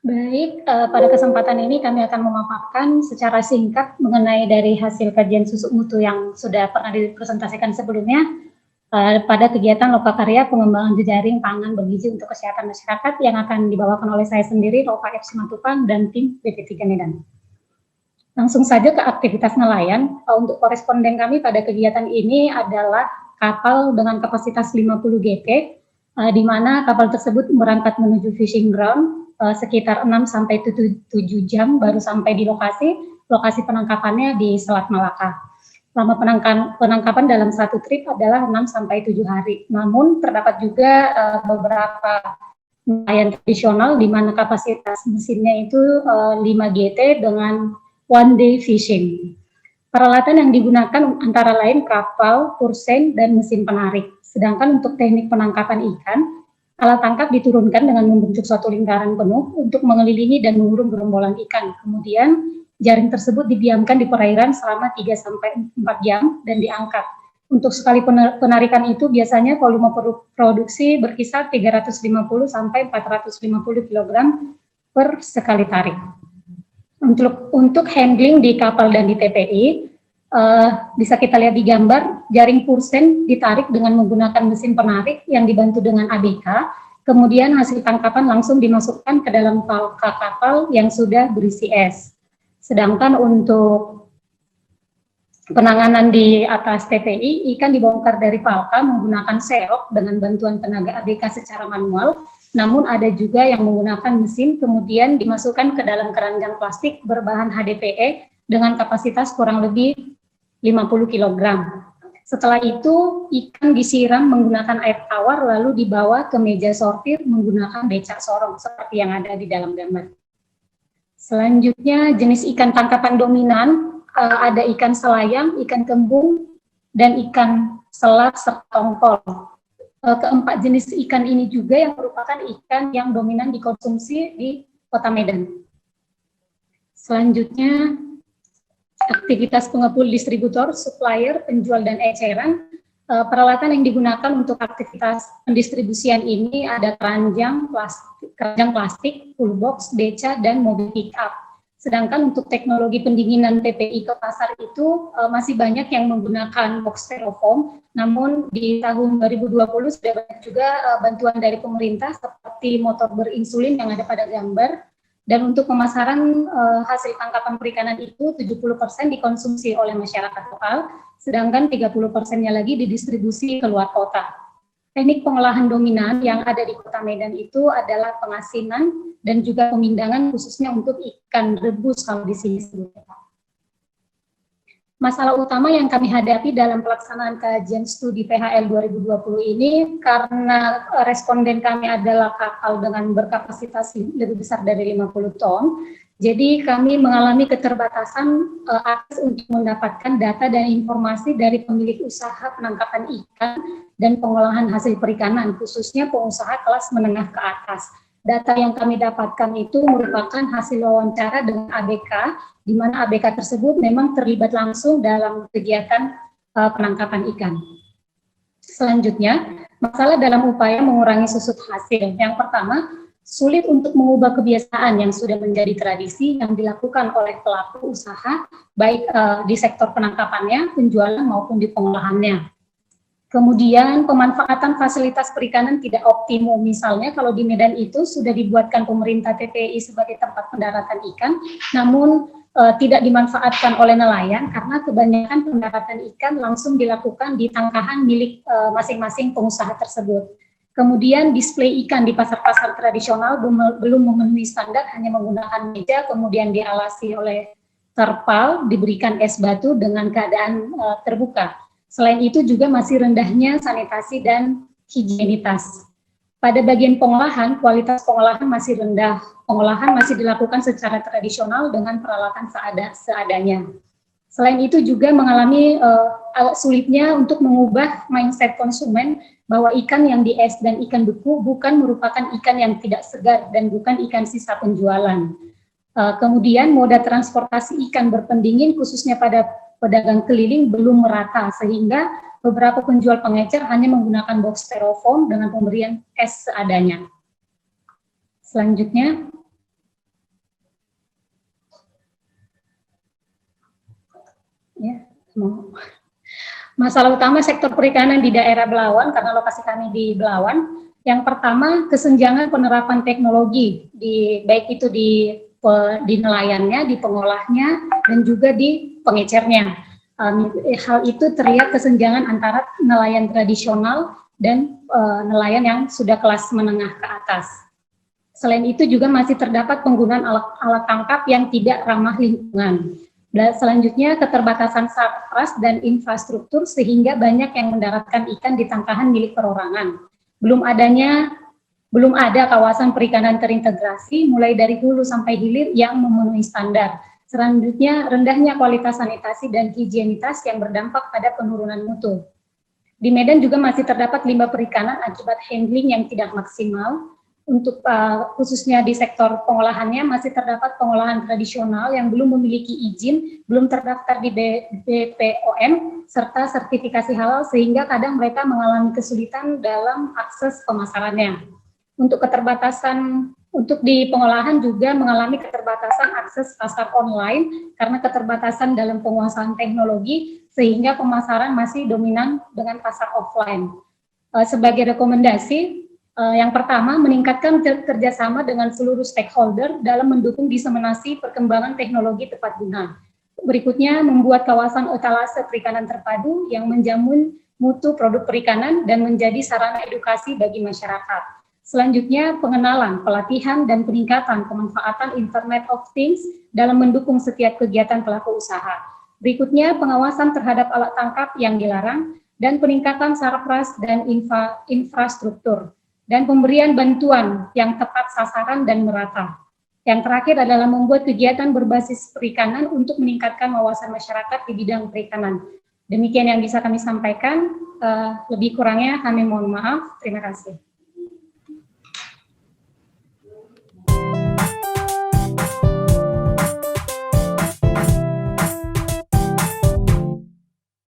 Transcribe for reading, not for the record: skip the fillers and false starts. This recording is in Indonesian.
Baik, pada kesempatan ini kami akan memaparkan secara singkat mengenai dari hasil kajian susuk mutu yang sudah pernah dipresentasikan sebelumnya pada kegiatan lokakarya pengembangan jejaring pangan bergizi untuk kesehatan masyarakat yang akan dibawakan oleh saya sendiri, Rofa F. Simatupang, dan tim BP3 Medan. Langsung saja ke aktivitas nelayan. Untuk koresponden kami pada kegiatan ini adalah kapal dengan kapasitas 50 GT, di mana kapal tersebut berangkat menuju fishing ground sekitar 6 sampai 7 jam baru sampai di lokasi. Lokasi penangkapannya di Selat Malaka. Lama penangkapan dalam satu trip adalah 6 sampai 7 hari. Namun terdapat juga beberapa nelayan tradisional di mana kapasitas mesinnya itu 5 GT dengan one day fishing. Peralatan yang digunakan antara lain kapal, kursen, dan mesin penarik. Sedangkan untuk teknik penangkapan ikan, alat tangkap diturunkan dengan membentuk suatu lingkaran penuh untuk mengelilingi dan mengurung gerombolan ikan. Kemudian jaring tersebut didiamkan di perairan selama 3-4 jam dan diangkat. Untuk sekali penarikan itu biasanya volume produksi berkisar 350 sampai 450 kg per sekali tarik. Untuk handling di kapal dan di TPI, bisa kita lihat di gambar, jaring kursen ditarik dengan menggunakan mesin penarik yang dibantu dengan ABK, kemudian hasil tangkapan langsung dimasukkan ke dalam palka kapal yang sudah berisi es. Sedangkan untuk penanganan di atas TPI, ikan dibongkar dari palka menggunakan serok dengan bantuan tenaga ABK secara manual, namun ada juga yang menggunakan mesin kemudian dimasukkan ke dalam keranjang plastik berbahan HDPE dengan kapasitas kurang lebih 50 kg. Setelah itu ikan disiram menggunakan air tawar lalu dibawa ke meja sortir menggunakan becak sorong seperti yang ada di dalam gambar. Selanjutnya jenis ikan tangkapan dominan ada ikan selayang, ikan kembung, dan ikan selat serta tongkol. Keempat jenis ikan ini juga yang merupakan ikan yang dominan dikonsumsi di Kota Medan. Selanjutnya, aktivitas pengepul distributor, supplier, penjual, dan eceran. Peralatan yang digunakan untuk aktivitas pendistribusian ini ada keranjang plastik, full box, beca, dan mobil pick up. Sedangkan untuk teknologi pendinginan TPI ke pasar itu masih banyak yang menggunakan box styrofoam, namun di tahun 2020 sudah banyak juga bantuan dari pemerintah seperti motor berinsulin yang ada pada gambar, dan untuk pemasaran hasil tangkapan perikanan itu 70% dikonsumsi oleh masyarakat lokal, sedangkan 30%-nya lagi didistribusi ke luar kota. Teknik pengolahan dominan yang ada di Kota Medan itu adalah pengasinan dan juga pemindangan khususnya untuk ikan rebus kalau di sini sebutnya. Masalah utama yang kami hadapi dalam pelaksanaan kajian studi PHL 2020 ini karena responden kami adalah kapal dengan berkapasitas lebih besar dari 50 ton, jadi kami mengalami keterbatasan akses untuk mendapatkan data dan informasi dari pemilik usaha penangkapan ikan dan pengolahan hasil perikanan, khususnya pengusaha kelas menengah ke atas. Data yang kami dapatkan itu merupakan hasil wawancara dengan ABK, di mana ABK tersebut memang terlibat langsung dalam kegiatan penangkapan ikan. Selanjutnya, masalah dalam upaya mengurangi susut hasil. Yang pertama, sulit untuk mengubah kebiasaan yang sudah menjadi tradisi yang dilakukan oleh pelaku usaha, baik di sektor penangkapannya, penjualan maupun di pengolahannya. Kemudian pemanfaatan fasilitas perikanan tidak optimum, misalnya kalau di Medan itu sudah dibuatkan pemerintah TPI sebagai tempat pendaratan ikan, namun tidak dimanfaatkan oleh nelayan karena kebanyakan pendaratan ikan langsung dilakukan di tangkahan milik masing-masing pengusaha tersebut. Kemudian display ikan di pasar-pasar tradisional belum memenuhi standar, hanya menggunakan meja, kemudian dialasi oleh terpal, diberikan es batu dengan keadaan terbuka. Selain itu juga masih rendahnya sanitasi dan higienitas. Pada bagian pengolahan, kualitas pengolahan masih rendah. Pengolahan masih dilakukan secara tradisional dengan peralatan seadanya. Selain itu juga mengalami sulitnya untuk mengubah mindset konsumen bahwa ikan yang dies dan ikan beku bukan merupakan ikan yang tidak segar dan bukan ikan sisa penjualan. Kemudian moda transportasi ikan berpendingin khususnya pada pedagang keliling belum merata sehingga beberapa penjual pengecer hanya menggunakan box styrofoam dengan pemberian es seadanya. Selanjutnya, Ya, masalah utama sektor perikanan di daerah Belawan, karena lokasi kami di Belawan, yang pertama kesenjangan penerapan teknologi, baik itu di nelayannya, di pengolahnya, dan juga di pengecernya. Hal itu terlihat kesenjangan antara nelayan tradisional dan nelayan yang sudah kelas menengah ke atas. Selain itu juga masih terdapat penggunaan alat tangkap yang tidak ramah lingkungan. Selanjutnya, keterbatasan sarpras dan infrastruktur sehingga banyak yang mendaratkan ikan di tangkahan milik perorangan. Belum ada kawasan perikanan terintegrasi mulai dari hulu sampai hilir yang memenuhi standar. Selanjutnya, rendahnya kualitas sanitasi dan higienitas yang berdampak pada penurunan mutu. Di Medan juga masih terdapat limbah perikanan akibat handling yang tidak maksimal. Untuk khususnya di sektor pengolahannya masih terdapat pengolahan tradisional yang belum memiliki izin, belum terdaftar di BPOM, serta sertifikasi halal sehingga kadang mereka mengalami kesulitan dalam akses pemasarannya. Untuk di pengolahan juga mengalami keterbatasan akses pasar online karena keterbatasan dalam penguasaan teknologi sehingga pemasaran masih dominan dengan pasar offline. Sebagai rekomendasi, yang pertama, meningkatkan kerjasama dengan seluruh stakeholder dalam mendukung diseminasi perkembangan teknologi tepat guna. Berikutnya, membuat kawasan etalase perikanan terpadu yang menjamin mutu produk perikanan dan menjadi sarana edukasi bagi masyarakat. Selanjutnya, pengenalan, pelatihan, dan peningkatan pemanfaatan Internet of Things dalam mendukung setiap kegiatan pelaku usaha. Berikutnya, pengawasan terhadap alat tangkap yang dilarang, dan peningkatan sarpras dan infrastruktur, dan pemberian bantuan yang tepat sasaran dan merata. Yang terakhir adalah membuat kegiatan berbasis perikanan untuk meningkatkan wawasan masyarakat di bidang perikanan. Demikian yang bisa kami sampaikan, lebih kurangnya kami mohon maaf. Terima kasih.